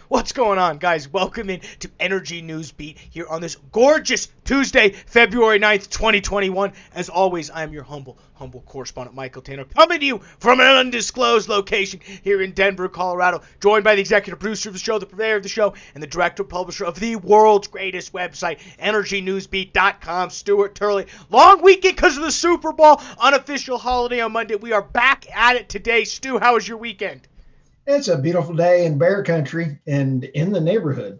What's going on, guys? Welcome in to Energy News Beat here on this gorgeous Tuesday, February 9th, 2021. As always, I am your humble correspondent, Michael Tanner, coming to you from an undisclosed location here in Denver, Colorado, joined by the executive producer of the show, the purveyor of the show, and the director publisher of the world's greatest website, EnergyNewsBeat.com, Stuart Turley. Long weekend because of the Super Bowl, unofficial holiday on Monday. We are back at it today. Stu, how was your weekend? It's a beautiful day in bear country and in the neighborhood.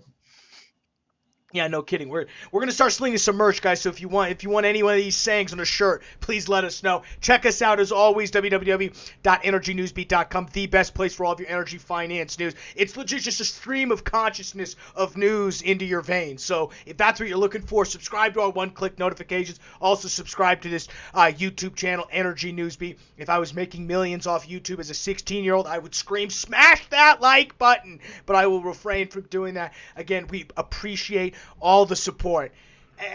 Yeah, no kidding. We're gonna start slinging some merch, guys. So if you want any one of these sayings on a shirt, please let us know. Check us out as always, www.energynewsbeat.com, the best place for all of your energy finance news. It's legit just a stream of consciousness of news into your veins. So if that's what you're looking for, subscribe to our one-click notifications. Also subscribe to this YouTube channel, Energy News Beat. If I was making millions off YouTube as a 16-year-old, I would scream, smash that like button. But I will refrain from doing that. Again, we appreciate all the support.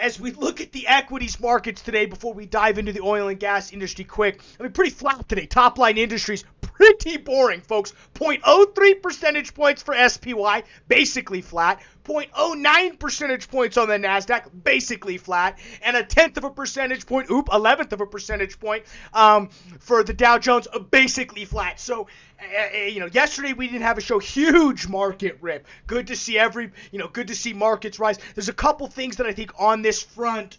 As we look at the equities markets today, before we dive into the oil and gas industry quick, pretty flat today. Top line industries, pretty boring, folks. 0.03 percentage points for SPY, basically flat. 0.09 percentage points on the Nasdaq, basically flat, and 1/10 of a percentage point, 11th of a percentage point for the Dow Jones, basically flat. So, yesterday we didn't have a show. Huge market rip. Good to see good to see markets rise. There's a couple things that I think on this front.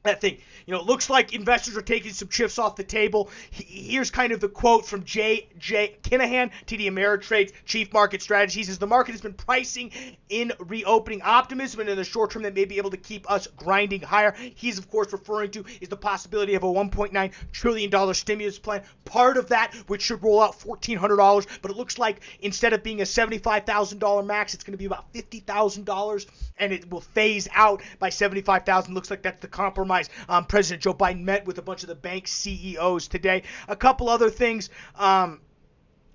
I think, it looks like investors are taking some chips off the table. Here's kind of the quote from JJ Kinahan, TD Ameritrade's chief market strategist. He says the market has been pricing in reopening optimism, and in the short term that may be able to keep us grinding higher. He's, of course, referring to is the possibility of a $1.9 trillion stimulus plan. Part of that, which should roll out $1,400, but it looks like instead of being a $75,000 max, it's going to be about $50,000, and it will phase out by $75,000. Looks like that's the compromise. President Joe Biden met with a bunch of the bank CEOs today. A couple other things on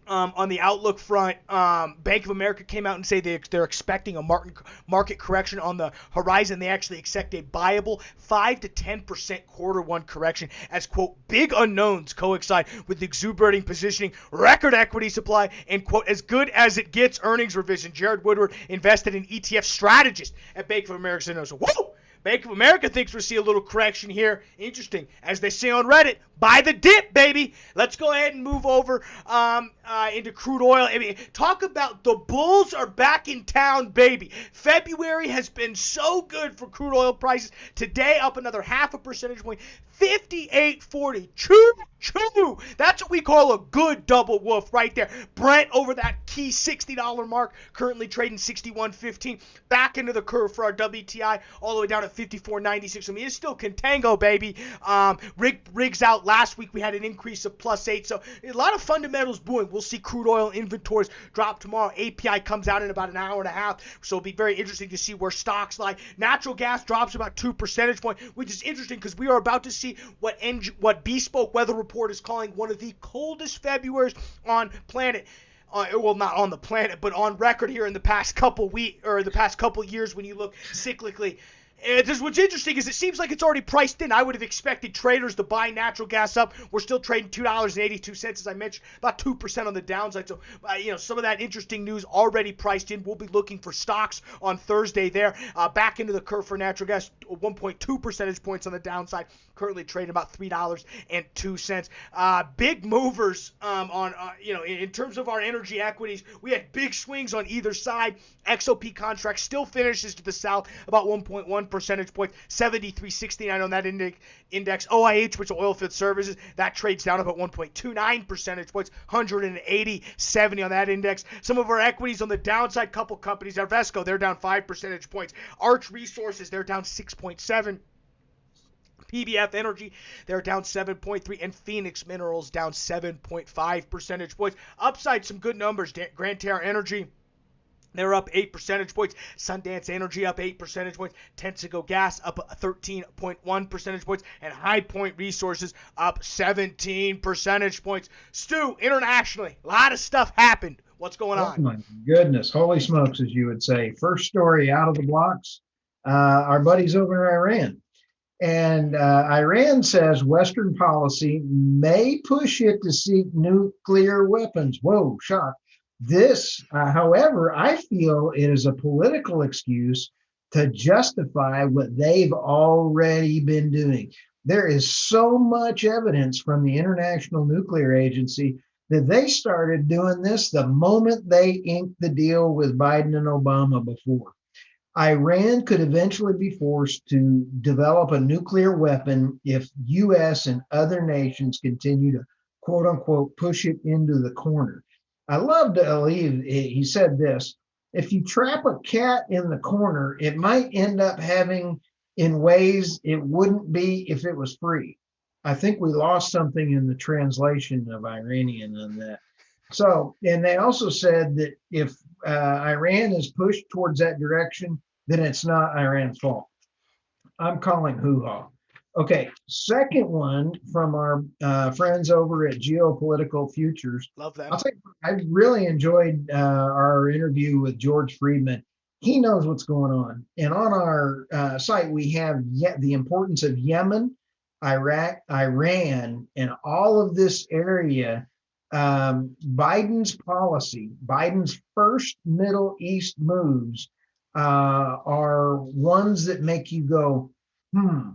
the outlook front. Bank of America came out and say they're expecting a market correction on the horizon. They actually expect a viable 5 to 10% quarter one correction as, quote, big unknowns coincide with exuberating positioning, record equity supply, and, quote, as good as it gets earnings revision. Jared Woodward invested in ETF strategist at Bank of America. So, whoa! Bank of America thinks we'll see a little correction here. Interesting. As they say on Reddit, buy the dip, baby. Let's go ahead and move over into crude oil. Talk about the bulls are back in town, baby. February has been so good for crude oil prices. Today, up another 0.5 percentage point. 58.40. Choo. That's what we call a good double woof right there. Brent over that key $60 mark, currently trading 61.15. Back into the curve for our WTI, all the way down at 54.96. It's still contango, baby. Rigs out last week. We had an increase of +8. So a lot of fundamentals booming. We'll see crude oil inventories drop tomorrow. API comes out in about an hour and a half. So it'll be very interesting to see where stocks lie. Natural gas drops about 2 percentage points, which is interesting because we are about to see what Bespoke Weather Report is calling one of the coldest Februaries on planet. Well, not on the planet, but on record here in the past couple years when you look cyclically. What's interesting is it seems like it's already priced in. I would have expected traders to buy natural gas up. We're still trading $2.82, as I mentioned, about 2% on the downside. So, some of that interesting news already priced in. We'll be looking for stocks on Thursday there. Back into the curve for natural gas, 1.2 percentage points on the downside. Currently trading about $3.02. Big movers in terms of our energy equities. We had big swings on either side. XOP contract still finishes to the south, about 1.1 percentage points, 73.69 on that index. OIH, which is Oilfield Services, that trades down about 1.29 percentage points, 180.70 on that index. Some of our equities on the downside, couple companies, Arvesco, they're down 5 percentage points. Arch Resources, they're down 6.7. PBF Energy, they're down 7.3, and Phoenix Minerals down 7.5 percentage points. Upside, some good numbers. Grand Terra Energy, they're up 8 percentage points. Sundance Energy up 8 percentage points. Tenseco Gas up 13.1 percentage points. And High Point Resources up 17 percentage points. Stu, internationally, a lot of stuff happened. What's going on? Oh, my goodness. Holy smokes, as you would say. First story out of the blocks, our buddies over in Iran. And Iran says Western policy may push it to seek nuclear weapons. Whoa, shock. This, however, I feel it is a political excuse to justify what they've already been doing. There is so much evidence from the International Nuclear Agency that they started doing this the moment they inked the deal with Biden and Obama before. Iran could eventually be forced to develop a nuclear weapon if US and other nations continue to quote unquote push it into the corner. I love to believe he said this: if you trap a cat in the corner, it might end up having in ways it wouldn't be if it was free. I think we lost something in the translation of Iranian on that. So, and they also said that if Iran is pushed towards that direction, then it's not Iran's fault. I'm calling hoo-ha. Okay, second one from our friends over at Geopolitical Futures. Love them. I'll tell you, I really enjoyed our interview with George Friedman. He knows what's going on. And on our site, we have the importance of Yemen, Iraq, Iran, and all of this area. Biden's policy, Biden's first Middle East moves are ones that make you go, hmm.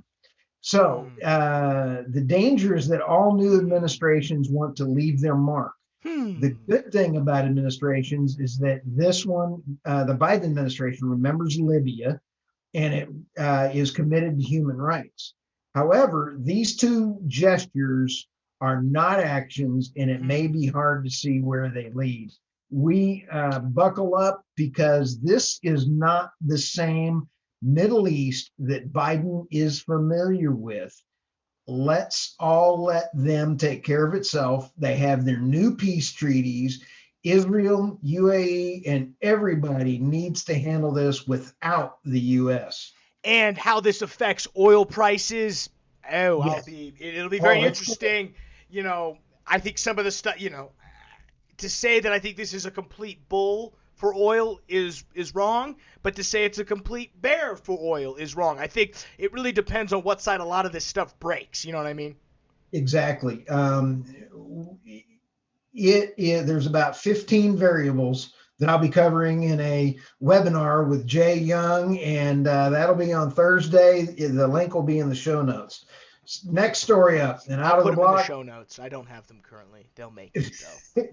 So the danger is that all new administrations want to leave their mark. The good thing about administrations is that this one, the Biden administration, remembers Libya, and it is committed to human rights. However, these two gestures are not actions, and it may be hard to see where they lead. We buckle up because this is not the same Middle East that Biden is familiar with. Let's all let them take care of itself. They have their new peace treaties. Israel, UAE, and everybody needs to handle this without the U.S. And how this affects oil prices. Oh, Yes. It'll be very interesting. You know, I think some of the stuff, you know, to say that I think this is a complete bull for oil is wrong, but to say it's a complete bear for oil is wrong. I think it really depends on what side a lot of this stuff breaks. You know what I mean? Exactly. There's about 15 variables that I'll be covering in a webinar with Jay Young, and that'll be on Thursday. The link will be in the show notes. Next story up, and out of the block. In the show notes. I don't have them currently. They'll make it though.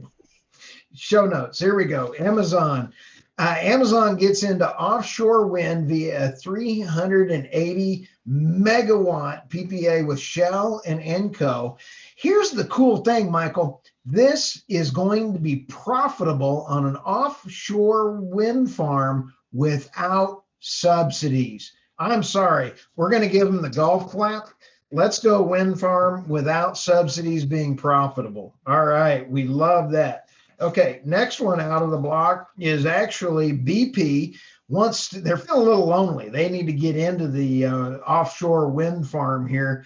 Show notes. Here we go. Amazon. Amazon gets into offshore wind via a 380 megawatt PPA with Shell and Enco. Here's the cool thing, Michael. This is going to be profitable on an offshore wind farm without subsidies. I'm sorry. We're going to give them the golf clap. Let's go wind farm without subsidies being profitable. All right. We love that. Okay, next one out of the block is actually BP. They're feeling a little lonely. They need to get into the offshore wind farm here,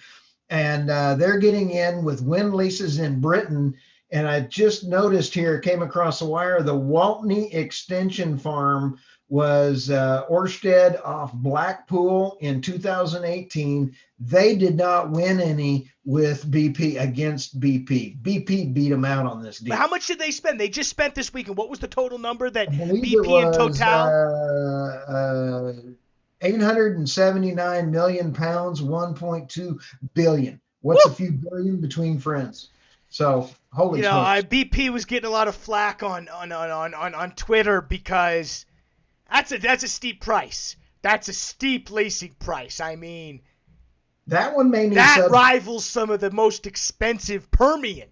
and they're getting in with wind leases in Britain. And I just noticed here, came across the wire, the Waltney Extension Farm was Ørsted off Blackpool in 2018. They did not win any with BP against BP. BP beat them out on this deal. But how much did they spend? They just spent this weekend. What was the total number that BP and Total? 879 million pounds, 1.2 billion. What's a few billion between friends? So holy smokes. BP was getting a lot of flack on Twitter because that's a steep price. That's a steep leasing price. I mean, that one may need rivals some of the most expensive Permian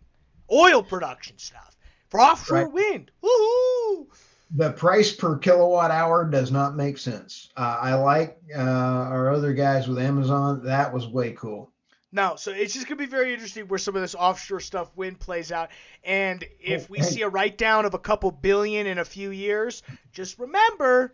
oil production stuff for offshore wind. Woohoo! The price per kilowatt hour does not make sense. I like our other guys with Amazon. That was way cool. No, so it's just going to be very interesting where some of this offshore stuff wind plays out. And if we see a write-down of a couple billion in a few years, just remember.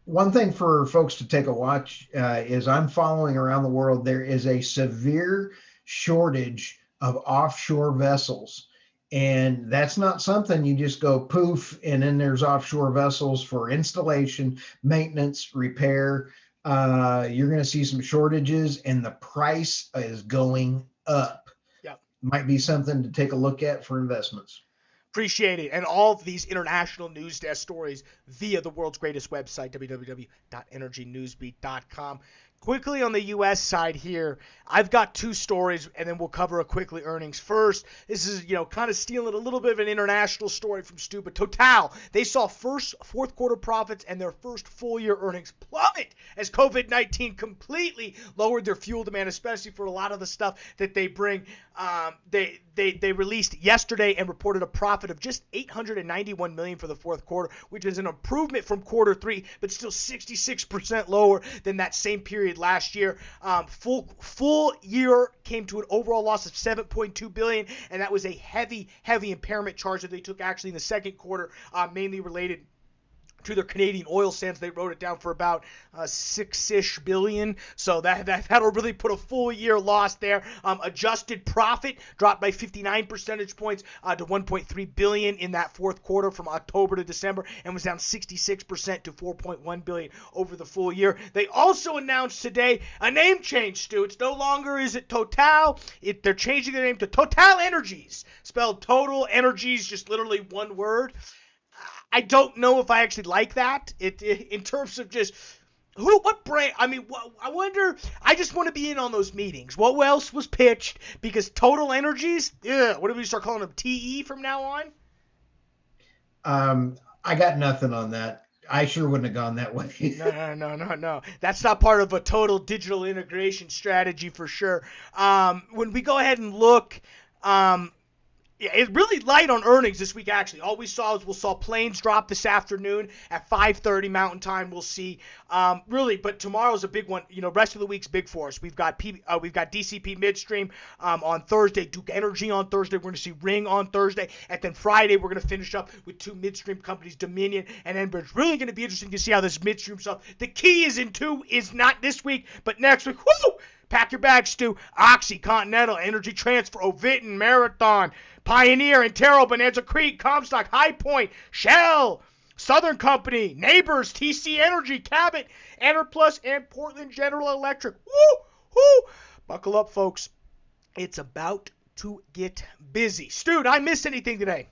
One thing for folks to take a watch is I'm following around the world. There is a severe shortage of offshore vessels. And that's not something you just go poof, and then there's offshore vessels for installation, maintenance, repair. You're going to see some shortages, and the price is going up. Yep. Might be something to take a look at for investments. Appreciate it. And all of these international news desk stories via the world's greatest website, www.energynewsbeat.com. Quickly on the U.S. side here, I've got two stories, and then we'll cover a quickly earnings first. This is, kind of stealing a little bit of an international story from Stu, but Total, they saw fourth quarter profits and their first full year earnings plummet as COVID-19 completely lowered their fuel demand, especially for a lot of the stuff that they bring. They released yesterday and reported a profit of just $891 million for the fourth quarter, which is an improvement from quarter three, but still 66% lower than that same period last year. Full year came to an overall loss of $7.2 billion, and that was a heavy impairment charge that they took actually in the second quarter, mainly related to their Canadian oil sands. They wrote it down for about $6-ish billion. So that'll really put a full year loss there. Adjusted profit dropped by 59 percentage points to $1.3 billion in that fourth quarter from October to December, and was down 66% to $4.1 billion over the full year. They also announced today a name change, Stu. It's no longer is it Total. They're changing their name to Total Energies, spelled Total Energies, just literally one word. I don't know if I actually like that. In terms of just what brand. I mean, I wonder. I just want to be in on those meetings. What else was pitched? Because Total Energies. What do we start calling them? TE from now on? I got nothing on that. I sure wouldn't have gone that way. No. That's not part of a total digital integration strategy for sure. When we go ahead and look. Yeah, it's really light on earnings this week, actually. All we saw Plains drop this afternoon at 5:30 Mountain Time. We'll see. But tomorrow's a big one. Rest of the week's big for us. We've got DCP Midstream on Thursday, Duke Energy on Thursday. We're going to see Ring on Thursday. And then Friday, we're going to finish up with two midstream companies, Dominion and Enbridge. It's really going to be interesting to see how this midstream stuff. The key is not this week, but next week. Woo! Pack your bags, Stu. Oxy, Continental, Energy Transfer, Oviton, Marathon, Pioneer, Antero, Bonanza Creek, Comstock, High Point, Shell, Southern Company, Neighbors, TC Energy, Cabot, Enerplus, and Portland General Electric. Woo! Buckle up, folks. It's about to get busy. Stu, did I miss anything today?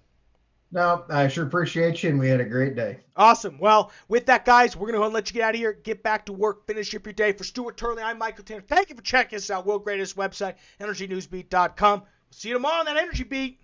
No, I sure appreciate you, and we had a great day. Awesome. Well, with that, guys, we're going to let you get out of here, get back to work, finish up your day. For Stuart Turley, I'm Michael Tanner. Thank you for checking us out. World Greatest website, energynewsbeat.com. We'll see you tomorrow on that Energy Beat.